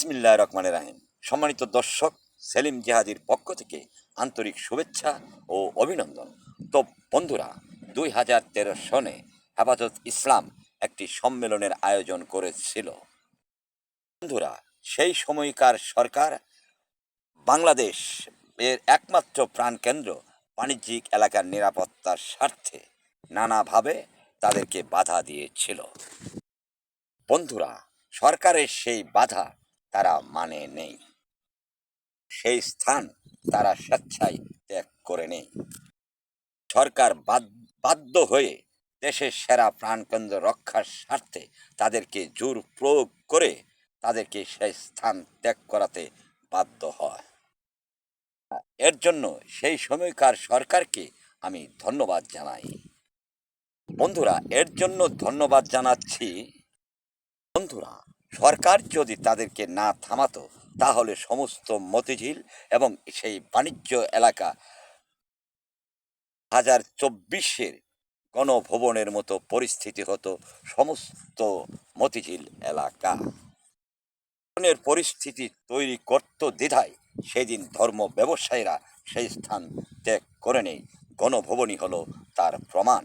বিসমিল্লাহির রহমানির রহিম। সম্মানিত দর্শক, সেলিম জিহাদির পক্ষ থেকে আন্তরিক শুভেচ্ছা ও অভিনন্দন। তো বন্ধুরা, 2013 সনে হেফাজত ইসলাম একটি সম্মেলনের আয়োজন করেছিল। বন্ধুরা, সেই সময়কার সরকার বাংলাদেশ এর একমাত্র প্রাণকেন্দ্র বাণিজ্যিক এলাকার নিরাপত্তার স্বার্থে নানাভাবে তাদেরকে বাধা দিয়েছিল। বন্ধুরা, সরকারের সেই বাধা তারা মানে নেই, সেই স্থান তারা স্বেচ্ছায় ত্যাগ করে নেই। সরকার বাধ্য হয়ে দেশের সেরা প্রাণকেন্দ্র রক্ষার স্বার্থে তাদেরকে জোর প্রয়োগ করে তাদেরকে সেই স্থান ত্যাগ করাতে বাধ্য হয়। এর জন্য সেই সময়কার সরকারকে আমি ধন্যবাদ জানাই। বন্ধুরা, এর জন্য ধন্যবাদ জানাচ্ছি। বন্ধুরা, সরকার যদি তাদেরকে না থামাতো, তাহলে সমস্ত মতিঝিল এবং সেই বাণিজ্য এলাকা 2024-এর গণভবনের মতো পরিস্থিতি হতো। সমস্ত মতিঝিল এলাকা ধরনের পরিস্থিতি তৈরি করত দ্বিধায় সেদিন ধর্ম ব্যবসায়ীরা সেই স্থান ত্যাগ করে নেই। গণভবনই হলো তার প্রমাণ।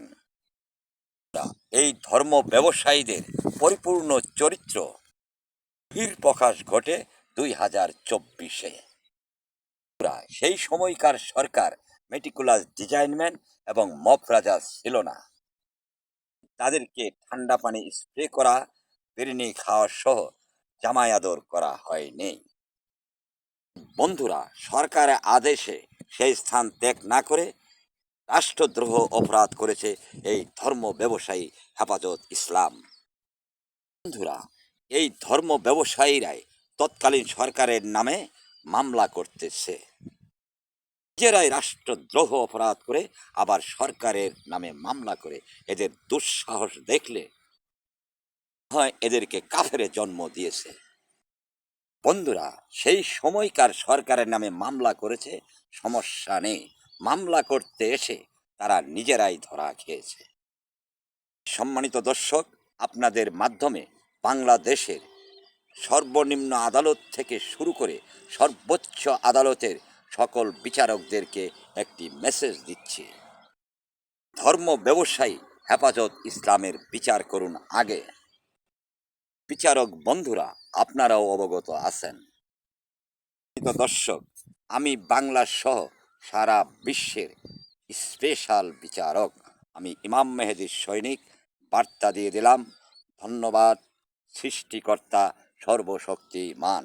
এই ধর্ম ব্যবসায়ীদের পরিপূর্ণ চরিত্র প্রকাশ ঘটে 2024-এ। সেই সময়কার সরকার মেটিকুলাস ডিজাইনম্যান এবং মপ রাজা ছিল না। তাদেরকে ঠান্ডা পানি স্প্রে করা, বিরিয়ানি খাওয়া সহ জামাই আদর করা হয়নি। বন্ধুরা, সরকারের আদেশে সেই স্থান ত্যাগ না করে রাষ্ট্রদ্রোহ অপরাধ করেছে এই ধর্ম ব্যবসায়ী হেফাজত ইসলাম। বন্ধুরা, এই ধর্ম ব্যবসায়ীরাই তৎকালীন সরকারের নামে মামলা করতেছে। নিজেরাই রাষ্ট্রদ্রোহ অপরাধ করে আবার সরকারের নামে মামলা করে। এদের দুঃসাহস দেখলে হয় এদেরকে কাফেরে জন্ম দিয়েছে। বন্ধুরা, সেই সময়কার সরকারের নামে মামলা করেছে, সমস্যা নেই। মামলা করতে এসে তারা নিজেরাই ধরা খেয়েছে। সম্মানিত দর্শক, আপনাদের মাধ্যমে বাংলাদেশের সর্বনিম্ন আদালত থেকে শুরু করে সর্বোচ্চ আদালতের সকল বিচারকদেরকে একটি মেসেজ দিচ্ছি। ধর্ম ব্যবসায়ী হেফাজত ইসলামের বিচার করুন আগে। বিচারক বন্ধুরা, আপনারাও অবগত আছেন। দর্শক, আমি বাংলা সহ সারা বিশ্বের স্পেশাল বিচারক। আমি ইমাম মেহেদীর সৈনিক। বার্তা দিয়ে দিলাম। ধন্যবাদ সৃষ্টিকর্তা সর্বশক্তিমান।